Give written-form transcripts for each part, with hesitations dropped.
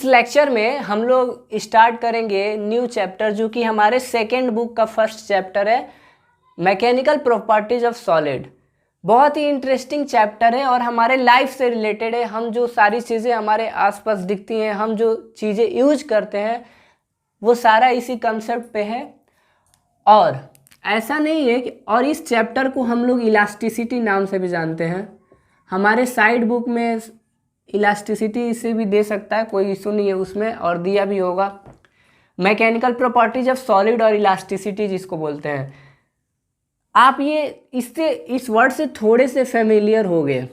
इस लेक्चर में हम लोग स्टार्ट करेंगे न्यू चैप्टर, जो कि हमारे सेकेंड बुक का फर्स्ट चैप्टर है, मैकेनिकल प्रॉपर्टीज ऑफ सॉलिड। बहुत ही इंटरेस्टिंग चैप्टर है और हमारे लाइफ से रिलेटेड है। हम जो सारी चीज़ें हमारे आसपास दिखती हैं, हम जो चीज़ें यूज करते हैं, वो सारा इसी कंसेप्ट पे है। और ऐसा नहीं है कि, और इस चैप्टर को हम लोग इलास्टिसिटी नाम से भी जानते हैं। हमारे साइड बुक में इलास्टिसिटी इसे भी दे सकता है, कोई इशू नहीं है उसमें, और दिया भी होगा। मैकेनिकल प्रॉपर्टीज ऑफ सॉलिड और इलास्टिसिटी जिसको बोलते हैं, आप ये इससे इस वर्ड से थोड़े से फेमिलियर हो गए।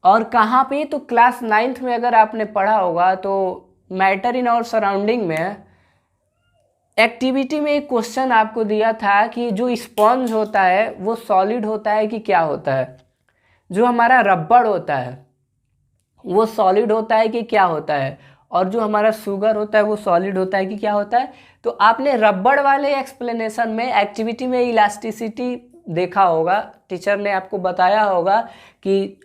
और कहाँ पे, तो क्लास 9th में अगर आपने पढ़ा होगा तो मैटर इन आवर सराउंडिंग में एक्टिविटी में एक क्वेश्चन आपको दिया था कि जो स्पंज होता है वो सॉलिड होता है कि क्या होता है, जो हमारा रबड़ होता है वो सॉलिड होता है कि क्या होता है, और जो हमारा शुगर होता है वो सॉलिड होता है कि क्या होता है। तो आपने रबड़ वाले एक्सप्लेनेशन में एक्टिविटी में इलास्टिसिटी देखा होगा, टीचर ने आपको बताया होगा कि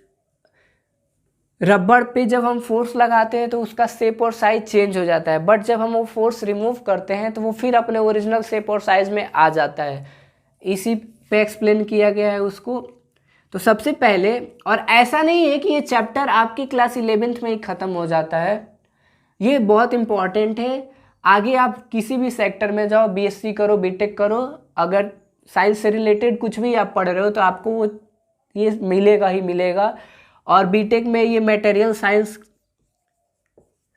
रबड़ पे जब हम फोर्स लगाते हैं तो उसका शेप और साइज चेंज हो जाता है, बट जब हम वो फोर्स रिमूव करते हैं तो वो फिर अपने ओरिजिनल शेप और साइज में आ जाता है। इसी पे एक्सप्लेन किया गया है उसको। तो सबसे पहले, और ऐसा नहीं है कि ये चैप्टर आपकी क्लास 11th में ही ख़त्म हो जाता है, ये बहुत इम्पॉर्टेंट है। आगे आप किसी भी सेक्टर में जाओ, बीएससी करो, बीटेक करो, अगर साइंस से रिलेटेड कुछ भी आप पढ़ रहे हो तो आपको वो ये मिलेगा ही मिलेगा। और बीटेक में ये मटेरियल साइंस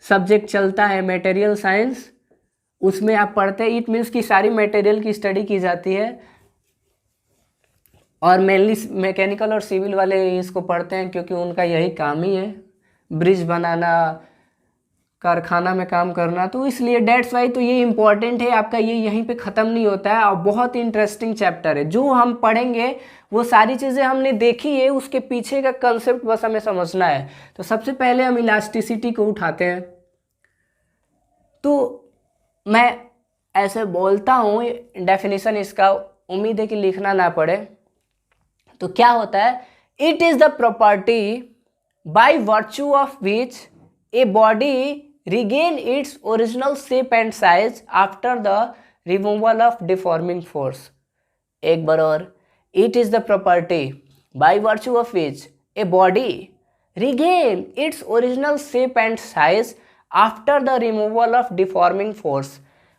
सब्जेक्ट चलता है, मटेरियल साइंस, उसमें आप पढ़ते हैं। इट मीन्स कि सारी मटेरियल की स्टडी की जाती है, और मेनली मैकेनिकल और सिविल वाले इसको पढ़ते हैं क्योंकि उनका यही काम ही है, ब्रिज बनाना, कारखाना में काम करना। तो इसलिए डेट्स वाई तो ये इम्पॉर्टेंट है आपका, ये यहीं पे ख़त्म नहीं होता है, और बहुत इंटरेस्टिंग चैप्टर है। जो हम पढ़ेंगे वो सारी चीज़ें हमने देखी है, उसके पीछे का कंसेप्ट बस हमें समझना है। तो सबसे पहले हम इलास्टिसिटी को उठाते हैं। तो मैं ऐसे बोलता हूँ, डेफिनेशन इसका, उम्मीद है कि लिखना ना पड़े। तो क्या होता है, it is the property by virtue of which a body regain its original shape and size after the removal of deforming force। एक बार और, it is the property by virtue of which a body regain its original shape and size after the removal of deforming force।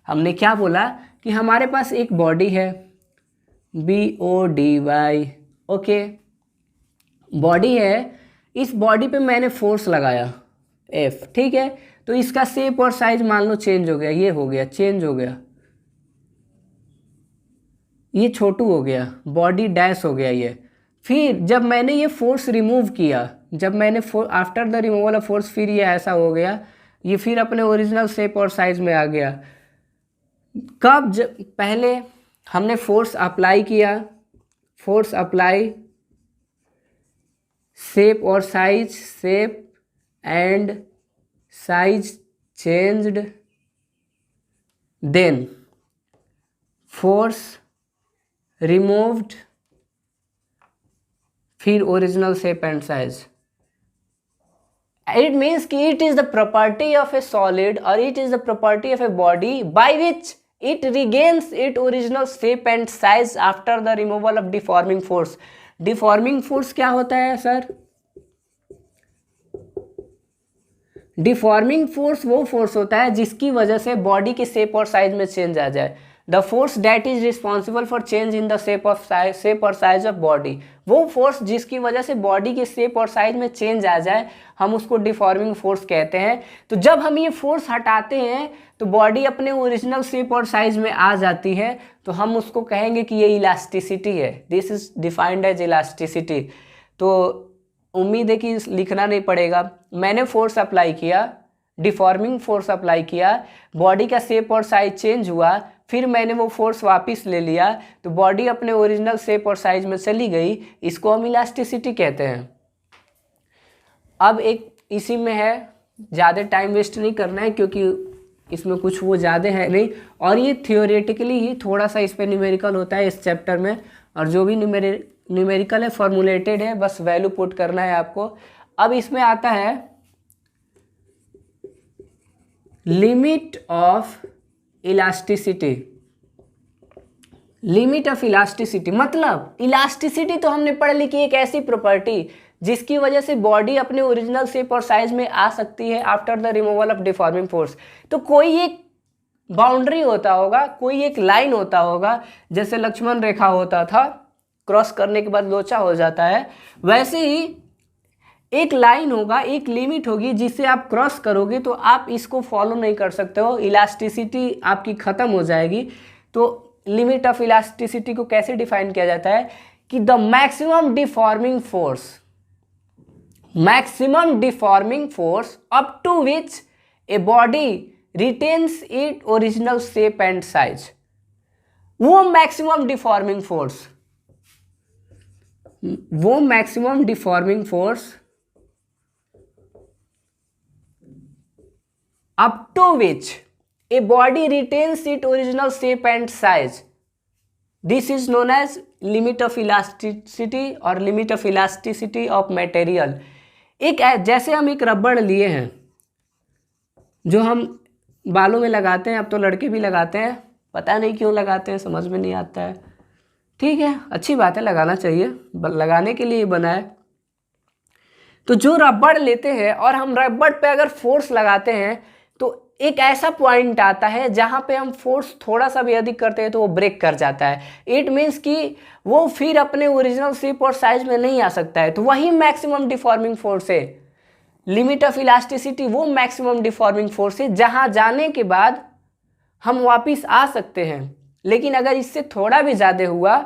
हमने क्या बोला कि हमारे पास एक body है, BODY, okay, body है। इस बॉडी पे मैंने फोर्स लगाया F, ठीक है। तो इसका शेप और साइज मान लो चेंज हो गया, ये हो गया, चेंज हो गया, ये छोटू हो गया, बॉडी डैश हो गया ये। फिर जब मैंने ये फोर्स रिमूव किया, जब मैंने after the removal of force, फिर ये ऐसा हो गया, ये फिर अपने ओरिजिनल शेप और साइज में आ गया। कब? जब पहले हमने फोर्स अप्लाई किया, फोर्स अप्लाई, शेप और size, shape and size changed, then force removed, फिर original shape and size। It means कि it is the property of a solid or it is the property of a body by which it regains its original shape and size after the removal of deforming force। deforming force क्या होता है sir? Deforming force वो force होता है जिसकी वजह से body के शेप और साइज में चेंज आ जाए। The force that is responsible for change in the shape और साइज ऑफ बॉडी, वो फोर्स जिसकी वजह से बॉडी के शेप और साइज में चेंज आ जाए, हम उसको डिफॉर्मिंग फोर्स कहते हैं। तो जब हम ये फोर्स हटाते हैं तो बॉडी अपने ओरिजिनल शेप और साइज में आ जाती है, तो हम उसको कहेंगे कि ये इलास्टिसिटी है। This is defined as elasticity. तो उम्मीद है कि लिखना नहीं पड़ेगा। मैंने फोर्स अप्लाई किया, डिफॉर्मिंग फोर्स अप्लाई किया, बॉडी का शेप और साइज चेंज हुआ, फिर मैंने वो फोर्स वापस ले लिया, तो बॉडी अपने ओरिजिनल शेप और साइज में चली गई, इसको हम इलास्टिसिटी कहते हैं। अब एक इसी में है, ज़्यादा टाइम वेस्ट नहीं करना है क्योंकि इसमें कुछ वो ज़्यादा है नहीं, और ये थियोरेटिकली ही थोड़ा सा इस पर न्यूमेरिकल होता है इस चैप्टर में, और जो भी न्यूमेरिकल है फॉर्मुलेटेड है, बस वैल्यू पुट करना है आपको। अब इसमें आता है limit of elasticity. Limit of elasticity मतलब इलास्टिसिटी तो हमने पढ़ ली कि एक ऐसी प्रॉपर्टी जिसकी वजह से बॉडी अपने ओरिजिनल शेप और साइज में आ सकती है after the removal of deforming force. तो कोई एक बाउंड्री होता होगा, कोई एक लाइन होता होगा, जैसे लक्ष्मण रेखा होता था, क्रॉस करने के बाद लोचा हो जाता है, वैसे ही एक लाइन होगा, एक लिमिट होगी जिसे आप क्रॉस करोगे तो आप इसको फॉलो नहीं कर सकते हो, इलास्टिसिटी आपकी ख़त्म हो जाएगी। तो लिमिट ऑफ इलास्टिसिटी को कैसे डिफाइन किया जाता है कि the maximum deforming force up to which a body retains it original shape and size. वो maximum deforming force up to which a body retains its original shape and size. This is known as limit of elasticity or limit of elasticity of material. एक जैसे हम एक रबड़ लिए हैं जो हम बालों में लगाते हैं, अब तो लड़के भी लगाते हैं, पता नहीं क्यों लगाते हैं, समझ में नहीं आता है। ठीक है, अच्छी बात है, लगाना चाहिए, लगाने के लिए बना है। तो जो रबड़ लेते हैं और हम रबड़ पे अगर फोर्स लगाते हैं तो एक ऐसा पॉइंट आता है जहां पे हम फोर्स थोड़ा सा भी अधिक करते हैं तो वो ब्रेक कर जाता है। इट मीन्स कि वो फिर अपने ओरिजिनल शेप और साइज में नहीं आ सकता है। तो वही मैक्सिमम डिफॉर्मिंग फोर्स है। लिमिट ऑफ इलास्टिसिटी वो मैक्सिमम डिफॉर्मिंग फोर्स है जहां जाने के बाद हम वापस आ सकते हैं, लेकिन अगर इससे थोड़ा भी ज़्यादा हुआ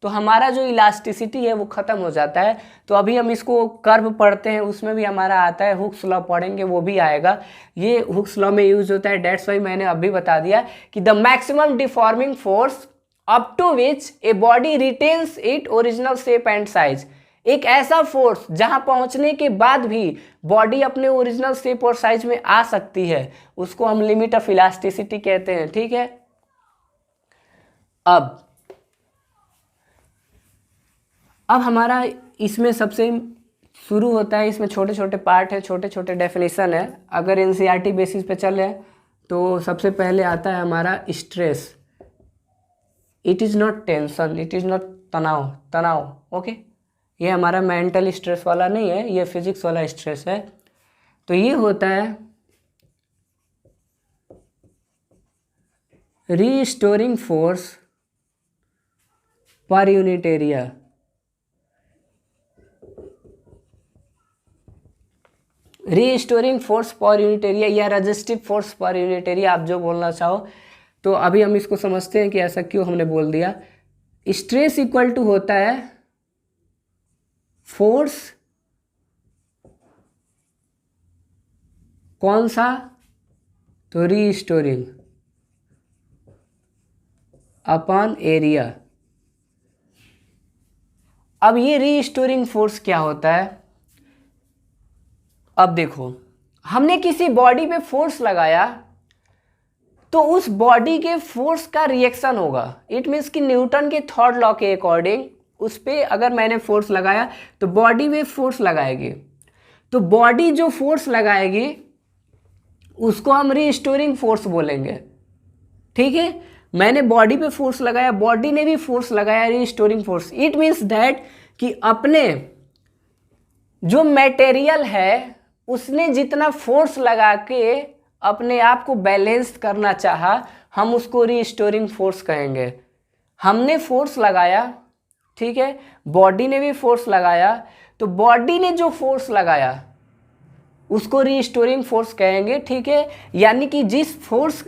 तो हमारा जो इलास्टिसिटी है वो ख़त्म हो जाता है। तो अभी हम इसको कर्व पढ़ते हैं, उसमें भी हमारा आता है, हुक्स लॉ पढ़ेंगे वो भी आएगा। ये हुक्स लॉ में यूज होता है, डेट्स वाई मैंने अभी बता दिया कि the maximum deforming force up to which a body retains it original shape and size. एक ऐसा फोर्स जहां पहुंचने के बाद भी बॉडी अपने ओरिजिनल शेप और साइज में आ सकती है, उसको हम लिमिट ऑफ इलास्टिसिटी कहते हैं। ठीक है, अब हमारा इसमें सबसे शुरू होता है, इसमें छोटे छोटे पार्ट है, छोटे छोटे डेफिनेशन है। अगर एनसीईआरटी बेसिस पे चले तो सबसे पहले आता है हमारा stress. It is not tension, it is not तनाव। ओके, ये हमारा मेंटल स्ट्रेस वाला नहीं है, ये फिजिक्स वाला स्ट्रेस है। तो ये होता है रीस्टोरिंग फोर्स पर यूनिट एरिया। रीस्टोरिंग फोर्स पर यूनिट एरिया या रेजिस्टिव फोर्स पर यूनिट एरिया, आप जो बोलना चाहो। तो अभी हम इसको समझते हैं कि ऐसा क्यों हमने बोल दिया। स्ट्रेस इक्वल टू होता है फोर्स, कौन सा, तो रीस्टोरिंग अपॉन एरिया। अब ये रीस्टोरिंग फोर्स क्या होता है, अब देखो, हमने किसी बॉडी पे फोर्स लगाया तो उस बॉडी के फोर्स का रिएक्शन होगा। इट मीन्स कि न्यूटन के थर्ड लॉ के अकॉर्डिंग उस पर अगर मैंने फोर्स लगाया तो बॉडी में फोर्स लगाएगी। तो बॉडी जो फोर्स लगाएगी उसको हम रीस्टोरिंग फोर्स बोलेंगे। ठीक है, मैंने बॉडी पे फोर्स लगाया, बॉडी ने भी फोर्स लगाया, restoring force. It means that कि अपने जो मटेरियल है उसने जितना फोर्स लगा के अपने आप को बैलेंस करना चाहा, हम उसको रीस्टोरिंग फोर्स कहेंगे। हमने फोर्स लगाया, ठीक है, बॉडी ने भी फोर्स लगाया, तो बॉडी ने जो फोर्स लगाया उसको रीस्टोरिंग फोर्स कहेंगे। ठीक है, यानी कि जिस फोर्स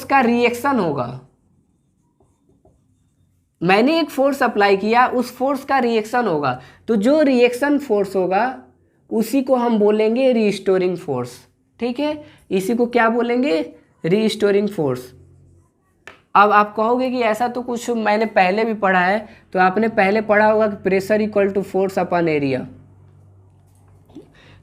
का रिएक्शन होगा, मैंने एक फोर्स अप्लाई किया, उस फोर्स का रिएक्शन होगा, तो जो रिएक्शन फोर्स होगा उसी को हम बोलेंगे रीस्टोरिंग फोर्स। ठीक है, इसी को क्या बोलेंगे, रीस्टोरिंग फोर्स। अब आप कहोगे कि ऐसा तो कुछ मैंने पहले भी पढ़ा है, तो आपने पहले पढ़ा होगा कि pressure equal to force upon area.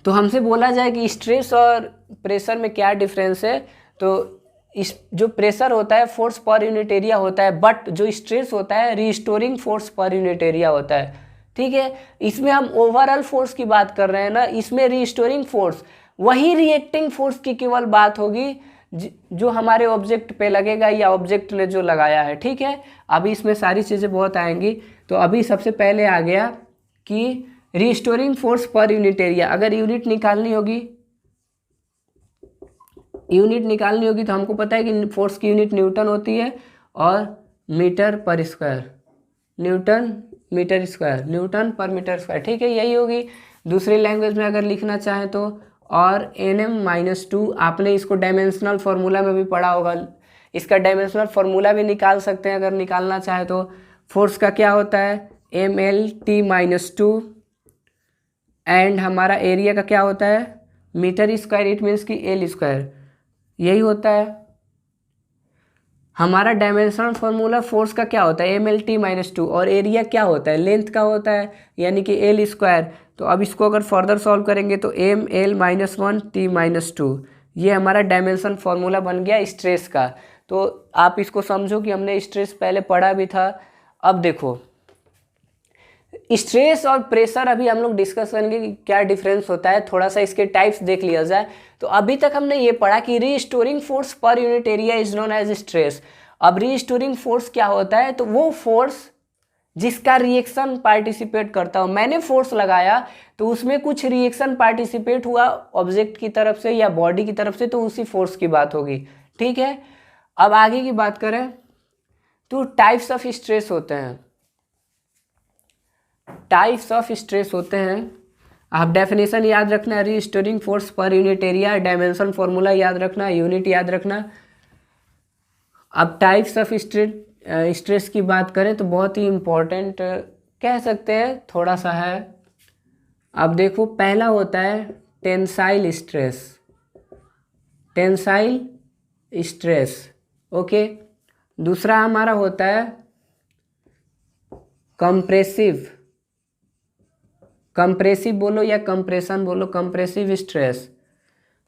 तो हमसे बोला जाए कि स्ट्रेस और प्रेशर में क्या डिफरेंस है, तो इस जो प्रेशर होता है फोर्स पर यूनिट एरिया होता है, बट जो स्ट्रेस होता है रीस्टोरिंग फोर्स पर यूनिट एरिया होता है। ठीक है, इसमें हम ओवरऑल फोर्स की बात कर रहे हैं ना, इसमें रीस्टोरिंग फोर्स वही रिएक्टिंग फोर्स की केवल बात होगी जो हमारे ऑब्जेक्ट पे लगेगा या ऑब्जेक्ट ने जो लगाया है, ठीक है। अभी इसमें सारी चीज़ें बहुत आएंगी। तो अभी सबसे पहले आ गया कि रिस्टोरिंग फोर्स पर यूनिट एरिया। अगर यूनिट निकालनी होगी तो हमको पता है कि फोर्स की यूनिट न्यूटन होती है और मीटर पर स्क्वायर, न्यूटन पर मीटर स्क्वायर, ठीक है, यही होगी। दूसरी लैंग्वेज में अगर लिखना चाहें तो और Nm-2, आपने इसको डायमेंशनल फार्मूला में भी पढ़ा होगा। इसका डायमेंशनल फार्मूला भी निकाल सकते हैं अगर निकालना चाहे तो। फोर्स का क्या होता है mlt-2 एंड हमारा एरिया का क्या होता है मीटर स्क्वायर, इट मीन्स कि एल स्क्वायर, यही होता है। हमारा डायमेंशनल फार्मूला फोर्स का क्या होता है mlt-2 और एरिया क्या होता है लेंथ का होता है, यानी कि एल स्क्वायर। तो अब इसको अगर फर्दर सॉल्व करेंगे तो ml-1t-2, ये हमारा डायमेंशन फार्मूला बन गया स्ट्रेस का। तो आप इसको समझो कि हमने स्ट्रेस पहले पढ़ा भी था। अब देखो स्ट्रेस और प्रेशर अभी हम लोग डिस्कस करेंगे कि क्या डिफरेंस होता है, थोड़ा सा इसके टाइप्स देख लिया जाए। तो अभी तक हमने ये पढ़ा कि रीस्टोरिंग फोर्स पर unit area is known as stress. अब रीस्टोरिंग फोर्स क्या होता है, तो वो फोर्स जिसका रिएक्शन पार्टिसिपेट करता हो। मैंने फोर्स लगाया तो उसमें कुछ रिएक्शन पार्टिसिपेट हुआ ऑब्जेक्ट की तरफ से या बॉडी की तरफ से, तो उसी फोर्स की बात होगी, ठीक है। अब आगे की बात करें तो टाइप्स ऑफ स्ट्रेस होते हैं। आप डेफिनेशन याद रखना, रीस्टोरिंग फोर्स पर यूनिट एरिया, डायमेंशन फॉर्मूला याद रखना, यूनिट याद रखना। अब टाइप्स ऑफ स्ट्रेस की बात करें तो बहुत ही इम्पोर्टेंट कह सकते हैं, थोड़ा सा है। अब देखो पहला होता है टेंसाइल स्ट्रेस, ओके। दूसरा हमारा होता है कंप्रेसिव बोलो या कंप्रेशन बोलो, कंप्रेसिव स्ट्रेस।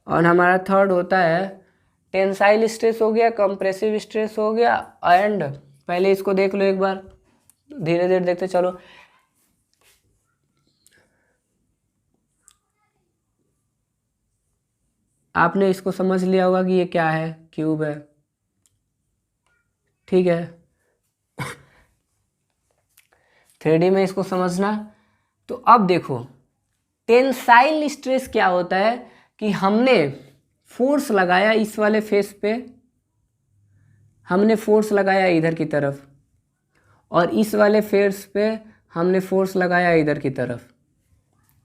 और हमारा थर्ड होता है टेंसाइल स्ट्रेस हो गया, कंप्रेसिव स्ट्रेस हो गया। एंड पहले इसको देख लो एक बार, धीरे धीरे देखते चलो। आपने इसको समझ लिया होगा कि ये क्या है, क्यूब है, ठीक है। 3D में इसको समझना। तो अब देखो टेंसाइल स्ट्रेस क्या होता है कि हमने फोर्स लगाया इस वाले फेस पे, हमने फोर्स लगाया इधर की तरफ, और इस वाले फेस पे हमने फोर्स लगाया इधर की तरफ,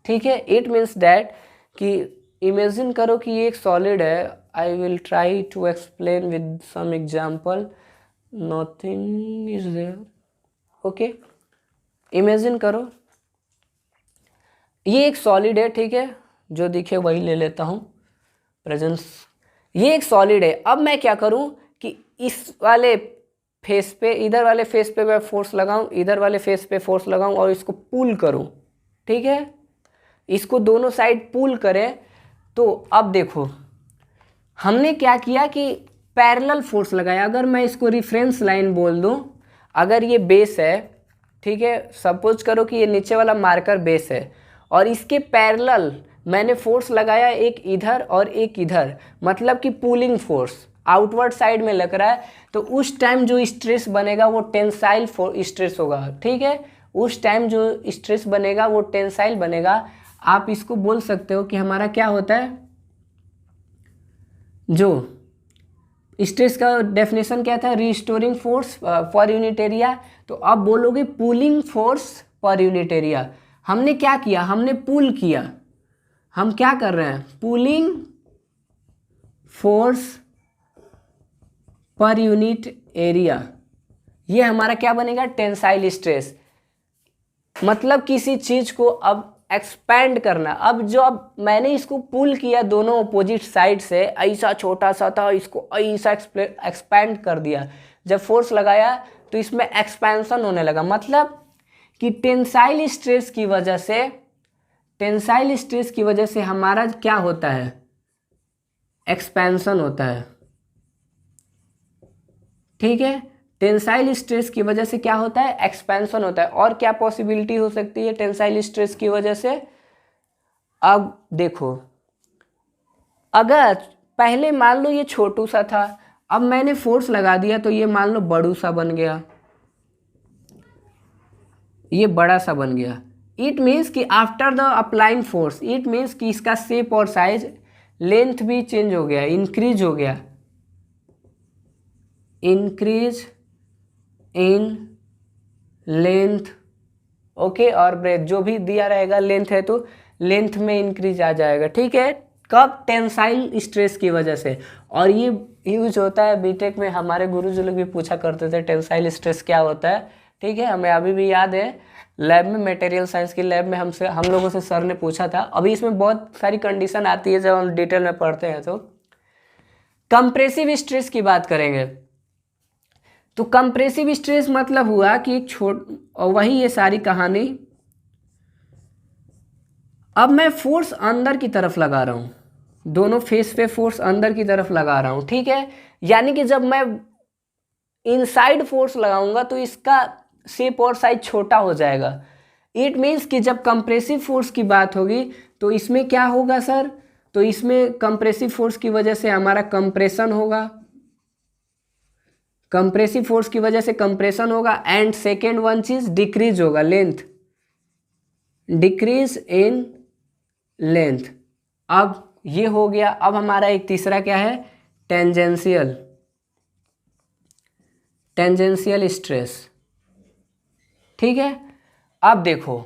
ठीक है। इट मीन्स दैट कि इमेजिन करो कि ये एक सॉलिड है। I will try to explain with some example, nothing is there, okay. Imagine करो ये एक सॉलिड है, ठीक है, जो दिखे वही ले लेता हूँ प्रेजेंस। ये एक सॉलिड है। अब मैं क्या करूँ कि इस वाले फेस पे, इधर वाले फेस पे मैं फोर्स लगाऊं, इधर वाले फेस पे फोर्स लगाऊं और इसको पुल करूं, ठीक है। इसको दोनों साइड पुल करें। तो अब देखो हमने क्या किया कि पैरेलल फोर्स लगाया। अगर मैं इसको रेफरेंस लाइन बोल दूं, अगर ये बेस है, ठीक है, सपोज करो कि ये नीचे वाला मार्कर बेस है और इसके पैरेलल मैंने फोर्स लगाया एक इधर और एक इधर, मतलब कि पुलिंग फोर्स आउटवर्ड साइड में लग रहा है। तो उस टाइम जो स्ट्रेस बनेगा वो टेंसाइल स्ट्रेस होगा, ठीक है। उस टाइम जो स्ट्रेस बनेगा वो टेंसाइल बनेगा। आप इसको बोल सकते हो कि हमारा क्या होता है, जो स्ट्रेस का डेफिनेशन क्या था, रिस्टोरिंग फोर्स पर यूनिट एरिया। तो अब बोलोगे पुलिंग फोर्स पर यूनिट एरिया। हमने क्या किया, हमने पुल किया। हम क्या कर रहे हैं, पुलिंग फोर्स पर यूनिट एरिया। ये हमारा क्या बनेगा, टेंसाइल स्ट्रेस। मतलब किसी चीज को अब एक्सपैंड करना। अब जो अब मैंने इसको पुल किया दोनों अपोजिट साइड से, ऐसा छोटा सा था, इसको ऐसा एक्सपैंड कर दिया। जब फोर्स लगाया तो इसमें एक्सपेंशन होने लगा। मतलब कि टेंसाइल स्ट्रेस की वजह से हमारा क्या होता है, एक्सपेंशन होता है, ठीक है। टेंसाइल स्ट्रेस की वजह से क्या होता है, एक्सपेंशन होता है। और क्या पॉसिबिलिटी हो सकती है टेंसाइल स्ट्रेस की वजह से। अब देखो अगर पहले मान लो ये छोटू सा था, अब मैंने फोर्स लगा दिया तो ये मान लो बड़ू सा बन गया, ये बड़ा सा बन गया। इट मीन्स कि after the applying force, it means कि इसका शेप और साइज, लेंथ भी चेंज हो गया, इंक्रीज हो गया, इंक्रीज इन लेंथ, ओके, और ब्रेथ जो भी दिया रहेगा लेंथ है तो लेंथ में इंक्रीज आ जाएगा, ठीक है। कब? टेंसाइल स्ट्रेस की वजह से। और ये यूज होता है बीटेक में, हमारे गुरुजी लोग भी पूछा करते थे टेंसाइल स्ट्रेस क्या होता है, ठीक है। हमें अभी भी याद है लैब में, मटेरियल साइंस की लैब में हम लोगों से सर ने पूछा था। अभी इसमें बहुत सारी कंडीशन आती है जब हम डिटेल में पढ़ते हैं। तो कंप्रेसिव स्ट्रेस की बात करेंगे तो कंप्रेसिव स्ट्रेस मतलब हुआ कि एक और वही ये सारी कहानी, अब मैं फोर्स अंदर की तरफ लगा रहा हूँ, दोनों फेस पे फोर्स अंदर की तरफ लगा रहा हूँ, ठीक है। यानी कि जब मैं इनसाइड फोर्स लगाऊंगा तो इसका शेप और साइज छोटा हो जाएगा। इट मीन्स कि जब कंप्रेसिव फोर्स की बात होगी तो इसमें क्या होगा सर, तो इसमें कंप्रेसिव फोर्स की वजह से हमारा कंप्रेशन होगा, कंप्रेसिव फोर्स की वजह से कंप्रेशन होगा। एंड सेकेंड वन चीज डिक्रीज होगा लेंथ, डिक्रीज इन लेंथ। अब ये हो गया। अब हमारा एक तीसरा क्या है, टेंजेंशियल, टेंजेंशियल स्ट्रेस, ठीक है। अब देखो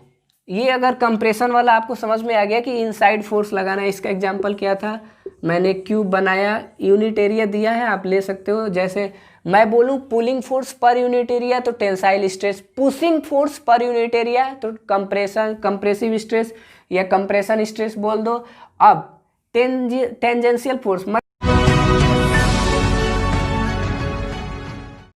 ये अगर कंप्रेशन वाला आपको समझ में आ गया कि इनसाइड फोर्स लगाना है, इसका एग्जांपल क्या था, मैंने क्यूब बनाया, यूनिट एरिया दिया है, आप ले सकते हो। जैसे मैं बोलूँ पुलिंग फोर्स पर यूनिट एरिया तो टेंसाइल स्ट्रेस, पुशिंग फोर्स पर यूनिट एरिया तो कंप्रेसिव स्ट्रेस या कंप्रेशन स्ट्रेस बोल दो। अब टेंजेंशियल फोर्स